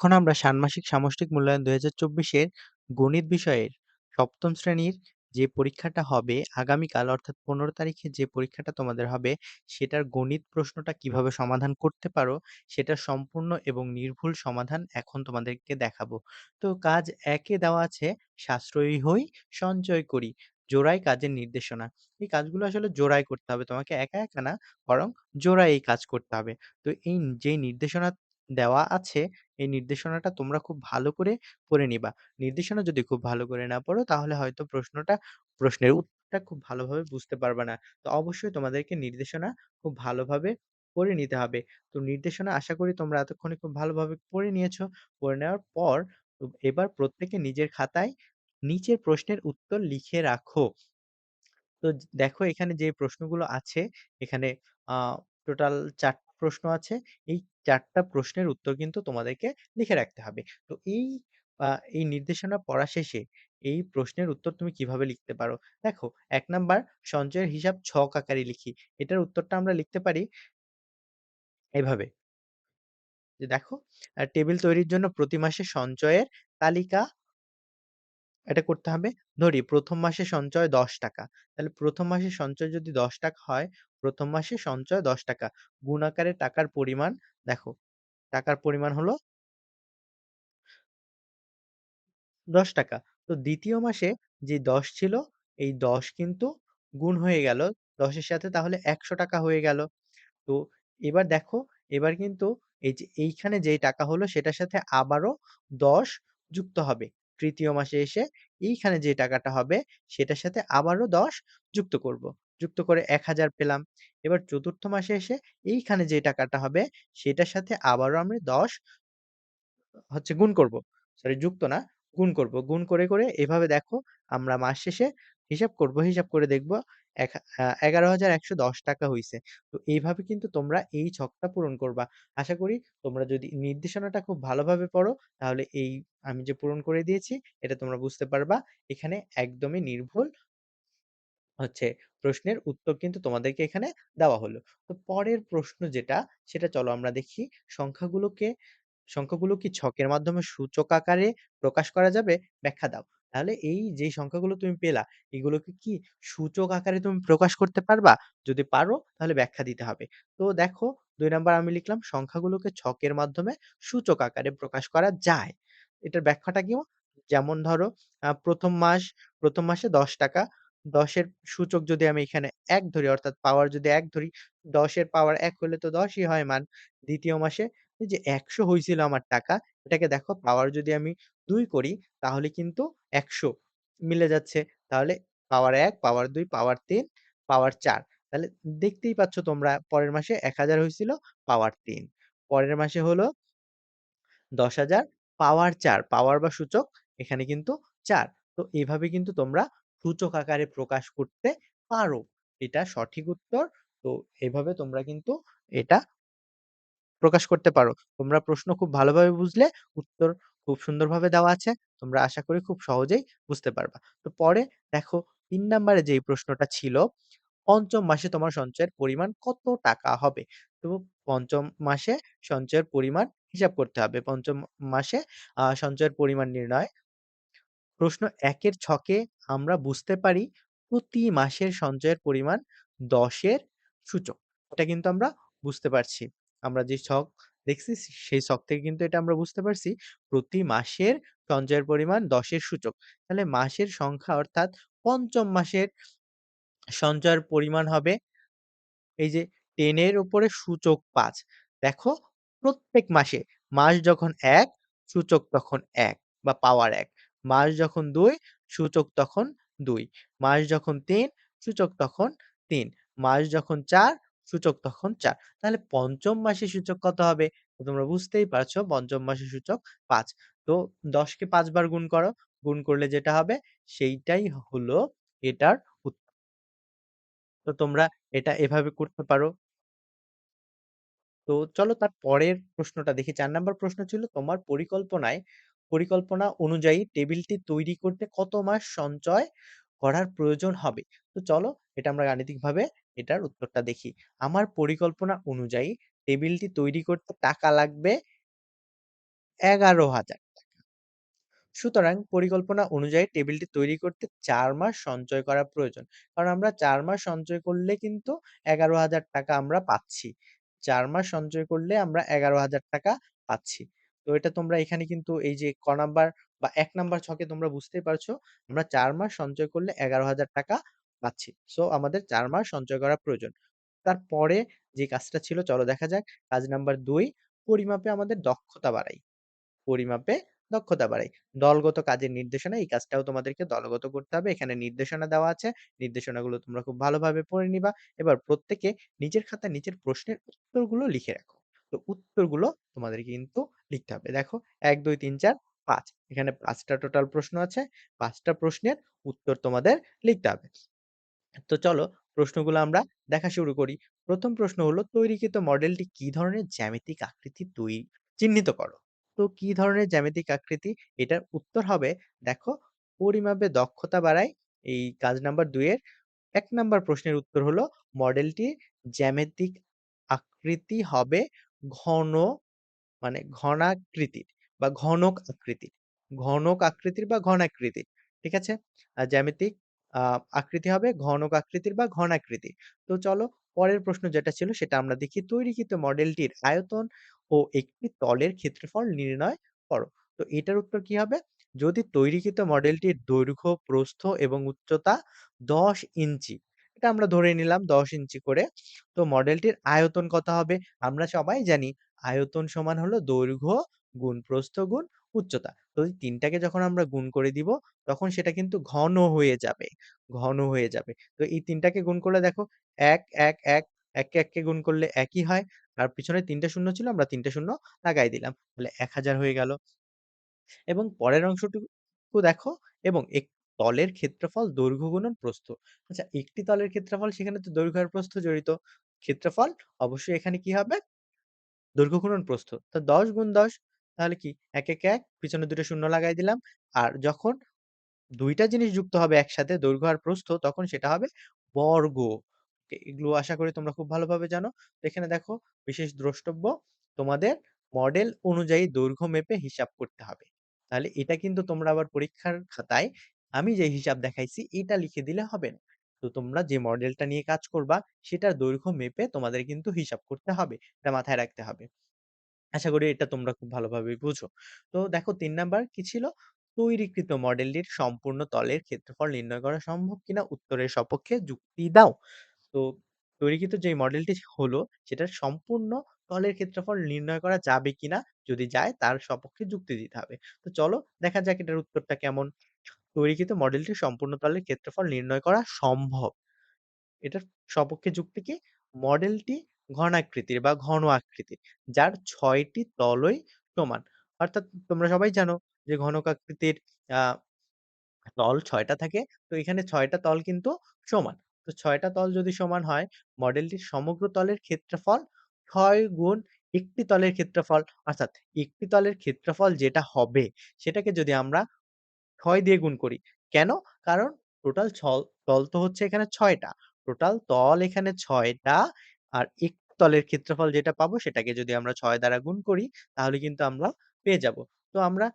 এখন আমরা ষান্মাসিক সামষ্টিক মূল্যায়ন ২০২৪ এর গণিত বিষয়ের ৭ম শ্রেণীর যে পরীক্ষাটা হবে আগামীকাল অর্থাৎ ১৫ তারিখে যে পরীক্ষাটা তোমাদের হবে, সেটার গণিত প্রশ্নটা কিভাবে সমাধান করতে পারো, সেটার সম্পূর্ণ এবং নির্ভুল সমাধান এখন তোমাদেরকে দেখাবো। তো কাজ ১ এ দেওয়া আছে সাশ্রয়ী হই, সঞ্চয় করি, জোড়ায় কাজের নির্দেশনা। এই কাজগুলো আসলে জোড়ায় করতে হবে। তোমাকে একা, একা না বরং জোড়ায় এই কাজ করতে হবে। তো এই যেই নির্দেশনা দেওয়া আছে এই নির্দেশনাটা তোমরা খুব ভালো করে পড়ে নিবা। নির্দেশনা যদি খুব ভালো করে না পড়ো তাহলে হয়তো প্রশ্নের উত্তরটা খুব ভালোভাবে বুঝতে পারবা না। তো অবশ্যই তোমাদেরকে নির্দেশনা খুব ভালোভাবে পড়ে নিতে হবে। তো নির্দেশনা আশা করি তোমরা এতক্ষণে খুব ভালোভাবে পড়ে নিয়েছো। পড়ে নেওয়ার পর এবার প্রত্যেকে নিজের খাতায় নিচের প্রশ্নের উত্তর লিখে রাখো। তো দেখো এখানে যে প্রশ্নগুলো আছে, এখানে আ টোটাল ৪ টা প্রশ্ন আছে। এই ৪ টা প্রশ্নের উত্তর কিন্তু তোমাদেরকে লিখে রাখতে হবে। তো আ এই নির্দেশনা পড়া শেষে এই প্রশ্নের উত্তর তুমি কিভাবে লিখতে পারো? দেখো ১ নাম্বার সঞ্চয়ের হিসাব ছক আকারে লিখি। এটার উত্তরটা আমরা লিখতে পারি এভাবে যে দেখো টেবিল তৈরির জন্য প্রতি মাসে সঞ্চয়ের তালিকা এটা করতে হবে। ধরি ১ম মাসে সঞ্চয় ৳১০ তাহলে ১ম মাসের সঞ্চয় যদি ৳১০ হয়, ১ম মাসে সঞ্চয় ৳১০ গুণ আকারে টাকার পরিমাণ দেখো, টাকার পরিমাণ হলো ৳১০ তো ২য় মাসে যে ১০ ছিল, এই ১০ কিন্তু গুণ হয়ে গেল ১০ এর সাথে তাহলে ৳১০০ হয়ে গেল। তো এবার দেখো, এবার কিন্তু এই যে এইখানে যেই টাকা হলো সেটার সাথে আবারও ১০ যুক্ত হবে। ৩য় মাসে এসে এইখানে যে টাকাটা হবে সেটার সাথে আবারও ১০ যুক্ত করব। যুক্ত করে ১,০০০ পেলাম। এবার ৪র্থ মাসে এসে এইখানে যে টাকাটা হবে সেটার সাথে আবারও আমি ১০ হচ্ছে গুণ করব। সরি যুক্ত না, গুণ করব। গুণ করে এভাবে দেখো আমরা মাস শেষে হিসাব করব। হিসাব করে দেখব এক ৳১১,১১০ হইছে। তো এইভাবে কিন্তু তোমরা এই ছকটা পূরণ করবা। আশা করি তোমরা যদি নির্দেশনাটা খুব ভালোভাবে পড়ো তাহলে এই আমি যে পূরণ করে দিয়েছি এটা তোমরা বুঝতে পারবা। এখানে একদমই নির্ভুল হচ্ছে প্রশ্নের উত্তর কিন্তু তোমাদেরকে এখানে দেওয়া হলো। তো পরের প্রশ্ন যেটা সেটা চলো আমরা দেখি সংখ্যাগুলোকে সংখ্যাগুলো কি ছকের মাধ্যমে সূচক আকারে প্রকাশ করা যাবে? ব্যাখ্যা দাও। তাহলে এই যেই সংখ্যাগুলো তুমি পেলা, এগুলোকে কি সূচক আকারে তুমি প্রকাশ করতে পারবা? যদি পারো তাহলে ব্যাখ্যা দিতে হবে। তো দেখো ২ নাম্বার আমি লিখলাম সংখ্যাগুলোকে ছকের মাধ্যমে সূচক আকারে প্রকাশ করা যায়। এটার ব্যাখ্যাটা কি? যেমন ধরো ১ম মাস ১ম মাসে ৳১০ ১০ এর সূচক যদি আমি এখানে ১ ধরি অর্থাৎ পাওয়ার যদি ১ ধরি, ১০ এর পাওয়ার ১ হলে তো ১০ ই হয় মান। ২য় মাসে এই যে ১০০ হইছিল আমার টাকা, এটাকে দেখো পাওয়ার যদি আমি ২ করি তাহলে কিন্তু ১০০ মিলে যাচ্ছে। তাহলে পাওয়ার ১, পাওয়ার ২, পাওয়ার ৩, পাওয়ার ৪। তাহলে দেখতেই পাচ্ছ তোমরা পরের মাসে ১০০০ হইছিল, পাওয়ার ৩। পরের মাসে হলো ১০,০০০ পাওয়ার ৪, পাওয়ার বা সূচক এখানে কিন্তু ৪। তো এভাবে কিন্তু তোমরা সূচক আকারে প্রকাশ করতে পারো। এটা সঠিক উত্তর। তো এভাবে তোমরা কিন্তু এটা প্রকাশ করতে পারো। তোমরা প্রশ্ন খুব ভালোভাবে বুঝলে উত্তর খুব সুন্দরভাবে দেওয়া আছে। তোমরা আশা করি খুব সহজেই বুঝতে পারবা। তো পরে দেখো ৩ নাম্বারে যেই প্রশ্নটা ছিল, ৫ম মাসে তোমার সঞ্চয়ের পরিমাণ কত টাকা হবে? তো ৫ম মাসে সঞ্চয়ের পরিমাণ হিসাব করতে হবে। ৫ম মাসে সঞ্চয়ের পরিমাণ নির্ণয়। প্রশ্ন ১ এর ছকে আমরা বুঝতে পারি প্রতি মাসের সঞ্চয়ের পরিমাণ ১০ এর সূচক। এটা কিন্তু আমরা বুঝতে পারছি। আমরা যে ছক দেখছি সেই ছক থেকে কিন্তু এটা আমরা বুঝতে পারছি প্রতি মাসের সঞ্চয়ের পরিমাণ ১০ এর সূচক। তাহলে মাসের সংখ্যা অর্থাৎ ৫ম মাসের সঞ্চয়ের পরিমাণ হবে এই যে ১০ এর উপরে সূচক ৫। দেখো প্রত্যেক মাসে মাস যখন ১ সূচক তখন ১ বা পাওয়ার ১। মাস যখন ২ সূচক তখন ২। মাস যখন ৩ সূচক তখন ৩। মাস যখন ৪ সূচক তখন ৪। তাহলে ৫ম মাসের সূচক কত হবে? তো তোমরা বুঝতেই পারছো ৫ম মাসের সূচক ৫। তো ১০ কে ৫ বার গুণ করো। গুণ করলে যেটা হবে সেইটাই হলো এটার তো তোমরা এটা এভাবে করতে পারো। তো চলো তার পরের প্রশ্নটা দেখি। ৪ নাম্বার প্রশ্ন ছিল তোমার পরিকল্পনা অনুযায়ী টেবিলটি তৈরি করতে কত মাস সঞ্চয় করার প্রয়োজন হবে? তো চলো এটা আমরা গাণিতিকভাবে এটার উত্তরটা দেখি। আমার পরিকল্পনা অনুযায়ী টেবিলটি তৈরি করতে টাকা লাগবে ৳১১,০০০। সুতরাং পরিকল্পনা অনুযায়ী টেবিলটি তৈরি করতে ৪ মাস সঞ্চয় করা প্রয়োজন। কারণ আমরা ৪ মাস সঞ্চয় করলে কিন্তু ৳১১,০০০ আমরা পাচ্ছি। ৪ মাস সঞ্চয় করলে আমরা ৳১১,০০০ পাচ্ছি। তো এটা তোমরা এখানে কিন্তু এই যে ক নাম্বার বা ১ নাম্বার ছকে তোমরা বুঝতেই পারছো। আমরা ৪ মাস সঞ্চয় করলে ৳১১,০০০ পাচ্ছি। সো আমাদের ৪ মাস সঞ্চয় করা প্রয়োজন। তারপরে যে কাজটা ছিল চলো দেখা যাক। কাজ নাম্বার ২, পরিমাপে আমাদের দক্ষতা বাড়াই। পরিমাপে দক্ষতা বাড়াই। দলগত কাজের নির্দেশনা, এই কাজটাও তোমাদেরকে দলগত করতে হবে। এখানে নির্দেশনা দেওয়া আছে। নির্দেশনাগুলো তোমরা খুব ভালোভাবে পড়ে নিবা। এবার প্রত্যেকে নিজের খাতায় নিজের প্রশ্নের উত্তরগুলো লিখে রাখো। তো উত্তরগুলো তোমাদেরকে কিন্তু লিখতে হবে। দেখো ১, ২, ৩, ৪, ৫ এখানে ৫ টা টোটাল প্রশ্ন আছে। ৫ টা প্রশ্নের উত্তর তোমাদের লিখতে হবে। তো চলো প্রশ্নগুলো আমরা দেখা শুরু করি। ১ম প্রশ্ন হলো তৈরিকৃত মডেলটি কি ধরনের জ্যামিতিক আকৃতি চিহ্নিত করো। তো কি ধরনের জ্যামিতিক আকৃতি? এটার উত্তর হবে দেখো পরিমাপে দক্ষতা বাড়ায় এই কাজ নাম্বার ২ এর ১ নাম্বার প্রশ্নের উত্তর হলো মডেলটির জ্যামিতিক আকৃতি হবে ঘন মানে ঘনাকৃতির বা ঘনক আকৃতির। ঘনক আকৃতির বা ঘনাকৃতির। ঠিক আছে? জ্যামিতিক আ আকৃতি হবে ঘনক আকৃতির বা ঘনাকৃতির। তো চলো পরের প্রশ্ন যেটা ছিল সেটা আমরা দেখি। তৈরিকৃত মডেলটির আয়তন ও একটি তলের ক্ষেত্রফল নির্ণয় করো। তো এটার উত্তর কি হবে? যদি তৈরিকৃত মডেলটির দৈর্ঘ্য, প্রস্থ এবং উচ্চতা ১০ ইঞ্চি। এটা আমরা ধরে নিলাম ১০ ইঞ্চি করে। তো মডেলটির আয়তন কত হবে? আমরা সবাই জানি আয়তন সমান হলো দৈর্ঘ্য গুণ প্রস্থ গুণ উচ্চতা। তো এই ৩ টাকে যখন আমরা গুণ করে দিব, তখন সেটা কিন্তু ঘন হয়ে যাবে। ঘন হয়ে যাবে। তো এই ৩ টাকে গুণ করলে দেখো ১, ১, ১, ১ কে ১ কে গুণ করলে ১ ই হয়। আর পিছনে ৩ টা শূন্য ছিল, আমরা ৩ টা শূন্য লাগাই দিলাম। তাহলে ১,০০০ হয়ে গেল। এবং পরের অংশটুকু দেখো এবং তলের ক্ষেত্রফল দৈর্ঘ্য গুণন প্রস্থ। আচ্ছা একটি তলের ক্ষেত্রফল সেখানে তো দৈর্ঘ্য আর প্রস্থ জড়িত। ক্ষেত্রফল অবশ্যই এখানে কি হবে? দৈর্ঘ্য গুণন প্রস্থ। তো ১০ গুণ ১০ তাহলে কি ১ ১ ১ পিছনে ২ টা শূন্য লাগাই দিলাম। আর যখন ২ টা জিনিস যুক্ত হবে একসাথে দৈর্ঘ্য আর প্রস্থ তখন সেটা হবে বর্গ। এগুলো আশা করি তোমরা খুব ভালোভাবে জানো। তো এখানে দেখো বিশেষ দ্রষ্টব্য তোমাদের মডেল অনুযায়ী দৈর্ঘ্য মেপে হিসাব করতে হবে। তাহলে এটা কিন্তু তোমরা আবার পরীক্ষার খাতায় আমি যে হিসাব দেখাইছি এটা লিখে দিলে হবে না। তো তোমরা যে মডেলটা নিয়ে কাজ করবা সেটার দৈর্ঘ্য মেপে তোমাদের কিন্তু হিসাব করতে হবে। এটা মাথায় রাখতে হবে। আশা করি এটা তোমরা খুব ভালোভাবেই বুঝো। তো দেখো ৩ নাম্বার কি ছিল? তৈরিকৃত মডেলটির সম্পূর্ণ তলের ক্ষেত্রফল নির্ণয় করা সম্ভব কিনা উত্তরের সপক্ষে যুক্তি দাও। তো তৈরিকৃত যে মডেলটি হলো সেটার সম্পূর্ণ তলের ক্ষেত্রফল নির্ণয় করা যাবে কিনা? যদি যায় তার সপক্ষে যুক্তি দিতে হবে। তো চলো দেখা যাক এটার উত্তরটা কেমন? তৈরিকৃত মডেলটির সম্পূর্ণ তলের ক্ষেত্রফল নির্ণয় করা সম্ভব। এটার সপক্ষে যুক্তি কি? মডেলটি ঘনাকৃতির বা ঘন আকৃতির, যার ৬ টি তলই সমান। অর্থাৎ তোমরা সবাই জানো যে ঘনক আকৃতির আ তল ৬ টা থাকে। তো এখানে ৬ টা তল কিন্তু সমান। তো ৬ টা তল যদি সমান হয়, মডেলটির সমগ্র তলের ক্ষেত্রফল ৬ গুণ একটি তলের ক্ষেত্রফল। অর্থাৎ একটি তলের ক্ষেত্রফল যেটা হবে, সেটাকে যদি আমরা ৬ দিয়ে গুণ করি। কেন? কারণ টোটাল তল তো হচ্ছে এখানে ৬ টা। টোটাল তল এখানে ৬ টা। আর একটি তলের ক্ষেত্রফল যেটা পাবো সেটাকে যদি আমরা ৬ দ্বারা গুণ করি, তাহলে কিন্তু আমরা পেয়ে যাবো। তো আমরা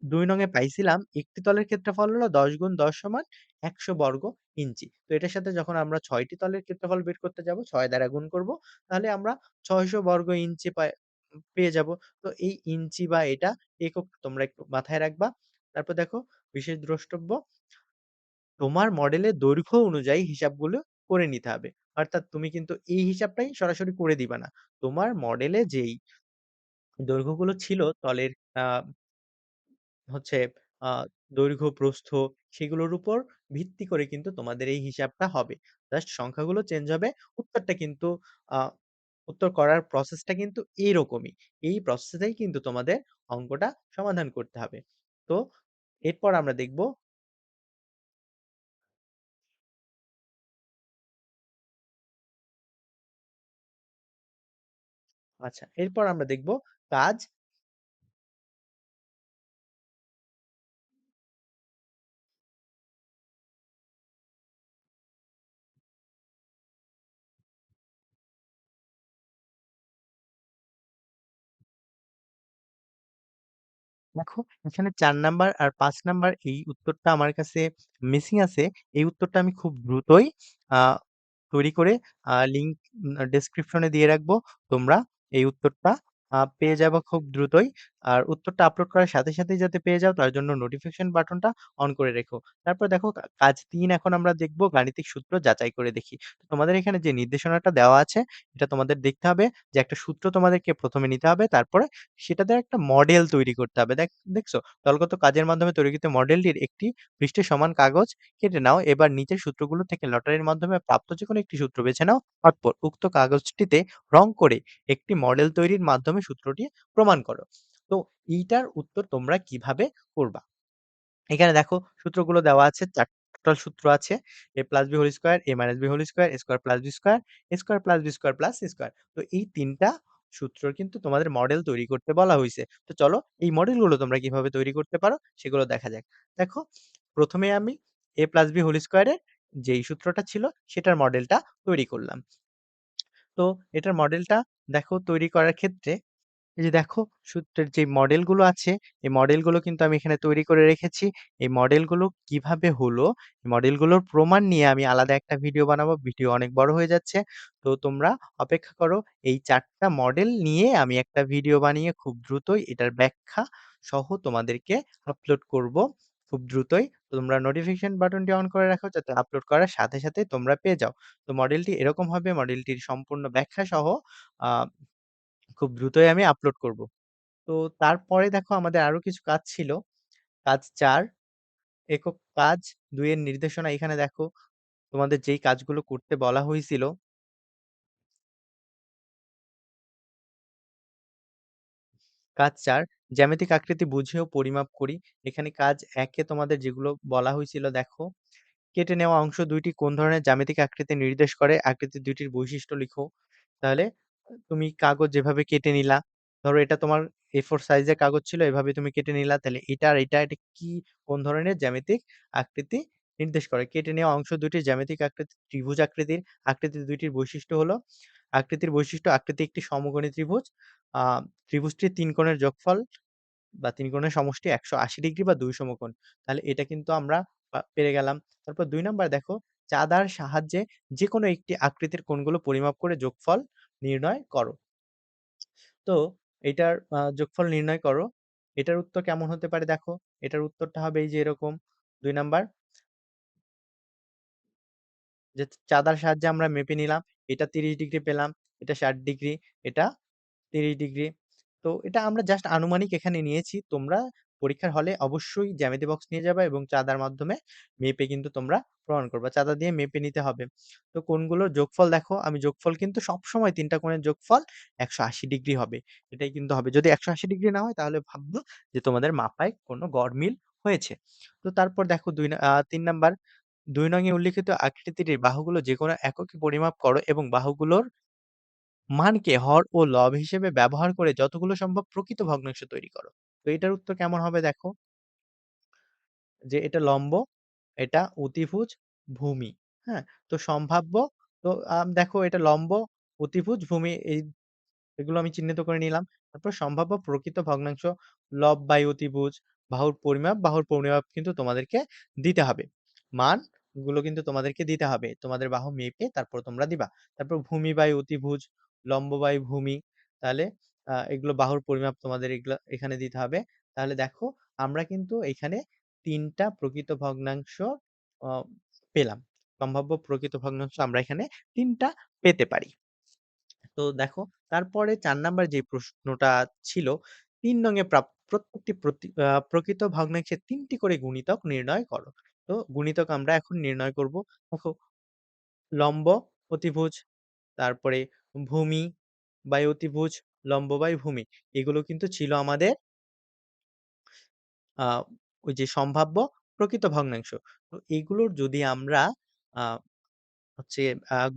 ২ নং এ পাইছিলাম একটি তলের ক্ষেত্রফল হলো ১০ গুণ ১০ সমান ১০০ বর্গ ইঞ্চি। তো এটার সাথে যখন আমরা ৬ টি তলের ক্ষেত্রফল বের করতে যাবো, ৬ দ্বারা গুণ করব। তাহলে আমরা ৬০০ বর্গ ইঞ্চি পেয়ে যাবো। তো এই ইঞ্চি বা এটা একক তোমরা একটু মাথায় রাখবা। তারপর দেখো বিশেষ দ্রষ্টব্য, তোমার মডেলের দৈর্ঘ্য অনুযায়ী হিসাবগুলো করে নিতে হবে। অর্থাৎ তুমি কিন্তু এই হিসাবটাই সরাসরি করে দিবা না। তোমার মডেলে যেই দৈর্ঘ্যগুলো ছিল তলের আ হচ্ছে আ দৈর্ঘ্য, প্রস্থ সেগুলোর উপর ভিত্তি করে কিন্তু তোমাদের এই হিসাবটা হবে। জাস্ট সংখ্যাগুলো চেঞ্জ হবে। উত্তরটা কিন্তু আ উত্তর করার প্রসেসটা কিন্তু এইরকমই। এই প্রসেসেই কিন্তু তোমাদের অঙ্কটা সমাধান করতে হবে। তো এরপর আমরা দেখব আচ্ছা, এরপর আমরা দেখব কাজ দেখো এখানে ৪ নাম্বার আর ৫ নাম্বার এই উত্তরটা আমার কাছে মিসিং আছে। এই উত্তরটা আমি খুব দ্রুতই আ তৈরি করে লিঙ্ক ডেসক্রিপশনে দিয়ে রাখবো। তোমরা এই উত্তরটা পেয়ে যাবা খুব দ্রুতই। আর উত্তরটা আপলোড করার সাথে, সাথেই যাতে পেয়ে যাও তার জন্য নোটিফিকেশন বাটনটা অন করে রেখো। তারপর দেখো কাজ ৩ এখন আমরা দেখব গাণিতিক সূত্র যাচাই করে দেখি। তো তোমাদের এখানে যে নির্দেশনাটা দেওয়া আছে এটা তোমাদের দেখতে হবে যে একটা সূত্র তোমাদেরকে ১ম এ নিতে হবে। তারপরে সেটা দ্বারা একটা মডেল তৈরি করতে হবে। দেখছো? দলগত কাজের মাধ্যমে তৈরিকৃত মডেলটির একটি পৃষ্ঠের সমান কাগজ কেটে নাও। এবার নিচের সূত্রগুলো থেকে লটারির মাধ্যমে প্রাপ্ত যেকোনো একটি সূত্র বেছে নাও। অতঃপর উক্ত কাগজটিতে রং করে একটি মডেল তৈরির মাধ্যমে সূত্রটি প্রমাণ করো। তো এইটার উত্তর তোমরা কিভাবে করবা? এখানে দেখো সূত্রগুলো দেওয়া আছে। ৪ টোটাল সূত্র আছে। a plus b whole square, a minus b whole square, a square plus b square, a square plus b square plus c square. তো এই ৩ টা সূত্রর কিন্তু তোমাদের মডেল তৈরি করতে বলা হইছে। তো চলো এই মডেলগুলো তোমরা কিভাবে তৈরি করতে পারো সেগুলো দেখা যাক। দেখো ১ম এ আমি a plus b whole square এর যেই সূত্রটা ছিল সেটার মডেলটা তৈরি করলাম। তো এটার মডেলটা দেখো তৈরি করার ক্ষেত্রে এই যে দেখো সূত্রের যে মডেলগুলো আছে, এই মডেলগুলো কিন্তু আমি এখানে তৈরি করে রেখেছি। এই মডেলগুলো কিভাবে হলো, এই মডেলগুলোর প্রমাণ নিয়ে আমি আলাদা একটা ভিডিও বানাবো। ভিডিও অনেক বড় হয়ে যাচ্ছে। তো তোমরা অপেক্ষা করো। এই ৪ টা মডেল নিয়ে আমি একটা ভিডিও বানিয়ে খুব দ্রুতই এটার ব্যাখ্যা সহ তোমাদেরকে আপলোড করব। খুব দ্রুতই। তো তোমরা নোটিফিকেশন বাটনটি অন করে রাখো যাতে আপলোড করার সাথে, সাথে তোমরা পেয়ে যাও। তো মডেলটি এরকম হবে। মডেলটির সম্পূর্ণ ব্যাখ্যা সহ আ খুব দ্রুতই আমি আপলোড করব। তো তারপরে দেখো আমাদের আরো কিছু কাজ ছিল। কাজ ৪ একক কাজ ২ এর নির্দেশনা এখানে দেখো তোমাদের যেই কাজগুলো করতে বলা হয়েছিল। কাজ ৪ জ্যামিতিক আকৃতি বুঝে ও পরিমাপ করি। এখানে কাজ ১ এ তোমাদের যেগুলো বলা হয়েছিল দেখো কেটে নেওয়া অংশ ২ টি কোন ধরনের জ্যামিতিক আকৃতি নির্দেশ করে? আকৃতি ২ টির বৈশিষ্ট্য লিখো। তাহলে তুমি কাগজ যেভাবে কেটে নিলা, ধরো এটা তোমার A4 সাইজের কাগজ ছিল, এভাবে তুমি কেটে নিলা। তাহলে এটা আর এটা কি কোন ধরনের জ্যামিতিক আকৃতি নির্দেশ করে? কেটে নেওয়া অংশ ২ টির জ্যামিতিক আকৃতি ত্রিভুজ আকৃতির। আকৃতি ২ টির বৈশিষ্ট্য হলো আকৃতির বৈশিষ্ট্য আকৃতি একটি সমকোণী ত্রিভুজ। আ ত্রিভুজটির ৩ কোণের যোগফল বা ৩ কোণের সমষ্টি ১৮০ ডিগ্রি বা ২ সমকোণ। তাহলে এটা কিন্তু আমরা পেরে গেলাম। তারপর ২ নাম্বার দেখো, চাঁদার সাহায্যে যেকোনো একটি আকৃতির কোণগুলো পরিমাপ করে যোগফল নির্ণয় করো। তো এটার যোগফল নির্ণয় করো। এটার উত্তর কেমন হতে পারে দেখো। এটার উত্তরটা হবে এই যে এরকম ২ নাম্বার যে চাঁদার সাহায্যে আমরা মেপে নিলাম। এটা ৩০ ডিগ্রি পেলাম, এটা ৬০ ডিগ্রি, এটা ৩০ ডিগ্রি। তো এটা আমরা জাস্ট আনুমানিক এখানে নিয়েছি। তোমরা পরীক্ষার হলে অবশ্যই জ্যামিতি বক্স নিয়ে যাবা এবং চাঁদার মাধ্যমে মেপে কিন্তু তোমরা প্রমাণ করবা। চাঁদা দিয়ে মেপে নিতে হবে। তো কোণগুলোর যোগফল দেখো, আমি যোগফল কিন্তু সবসময় ৩ টা কোণের যোগফল ১৮০ ডিগ্রি হবে। এটাই কিন্তু হবে। যদি ১৮০ ডিগ্রি না হয় তাহলে ভাববো যে তোমাদের মাপায় কোনো গড়মিল হয়েছে। তো তারপর দেখো ৩ নাম্বার ২ নং এ উল্লিখিত আকৃতিটির বাহুগুলো যেকোনো এককে পরিমাপ করো এবং বাহুগুলোর মানকে হর ও লব হিসেবে ব্যবহার করে যতগুলো সম্ভব প্রকৃত ভগ্নাংশ তৈরি করো। তো এটার উত্তর কেমন হবে দেখো, যে এটা লম্ব, এটা অতিভুজ, ভূমি। হ্যাঁ? তো সম্ভাব্য তো দেখো এটা লম্ব, অতিভুজ, ভূমি এগুলো আমি চিহ্নিত করে নিলাম। তারপর সম্ভাব্য প্রকৃত ভগ্নাংশ লব বাই অতিভুজ, বাহুর পরিমাপ কিন্তু তোমাদেরকে দিতে হবে। মানগুলো কিন্তু তোমাদেরকে দিতে হবে। তোমাদের বাহু মেপে তারপর তোমরা দিবা। তারপর ভূমি বাই অতিভুজ, লম্ব বাই ভূমি। তাহলে এগুলো বাহুর পরিমাপ তোমাদের এগুলা এখানে দিতে হবে। তাহলে দেখো আমরা কিন্তু এখানে ৩ টা প্রকৃত ভগ্নাংশ অ পেলাম। সম্ভাব্য প্রকৃত ভগ্নাংশ আমরা এখানে ৩ টা পেতে পারি। তো দেখো তারপরে ৪ নাম্বার যে প্রশ্নটা ছিল ৩ নং এ প্রত্যেকটি প্রকৃত ভগ্নাংশের ৩ টি করে গুণিতক নির্ণয় করো। তো গুণিতক আমরা এখন নির্ণয় করব। দেখো লম্ব, অতিভুজ, তারপরে ভূমি বাই অতিভুজ, লম্ব বাই ভূমি। এগুলো কিন্তু ছিল আমাদের আ ওই যে সম্ভাব্য প্রকৃত ভগ্নাংশ। তো এগুলোর যদি আমরা আ হচ্ছে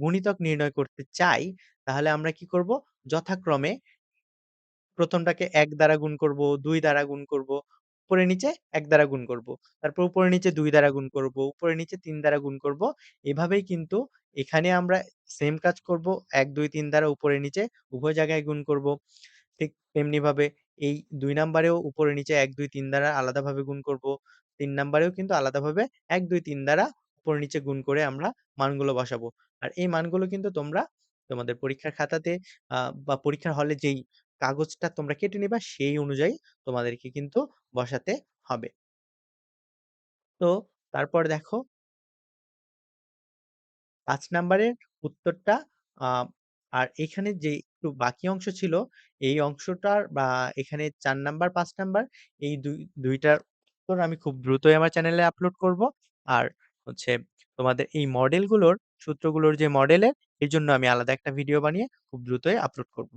গুণিতক নির্ণয় করতে চাই, তাহলে আমরা কি করব? যথাক্রমে ১ম টাকে ১ দ্বারা গুণ করব, ২ দ্বারা গুণ করব, উপরে নিচে ১ দ্বারা গুণ করব। তারপর উপরে নিচে ২ দ্বারা গুণ করব, উপরে নিচে ৩ দ্বারা গুণ করব। এভাবেই কিন্তু এখানে আমরা সেম কাজ করব। ১, ২, ৩ দ্বারা উপরে নিচে উভয় জায়গায় গুণ করব। ঠিক তেমনিভাবে এই ২ নাম্বারেও উপরে নিচে ১, ২, ৩ দ্বারা আলাদাভাবে গুণ করব। ৩ নাম্বারেও কিন্তু আলাদাভাবে ১, ২, ৩ দ্বারা উপরে নিচে গুণ করে আমরা মানগুলো বসাবো। আর এই মানগুলো কিন্তু তোমরা তোমাদের পরীক্ষার খাতাতে আ বা পরীক্ষার হলে যেই কাগজটা তোমরা কেটে নিবা সেই অনুযায়ী তোমাদেরকে কিন্তু বসাতে হবে। তো তারপর দেখো ৫ নাম্বারের উত্তরটা আ আর এখানে যে একটু বাকি অংশ ছিল, এই অংশটার বা এখানে ৪ নাম্বার, ৫ নাম্বার এই ২ টার উত্তর আমি খুব দ্রুতই আমার চ্যানেলে আপলোড করব। আর হচ্ছে তোমাদের এই মডেলগুলোর, সূত্রগুলোর যে মডেলের, এজন্য আমি আলাদা একটা ভিডিও বানিয়ে খুব দ্রুতই আপলোড করব।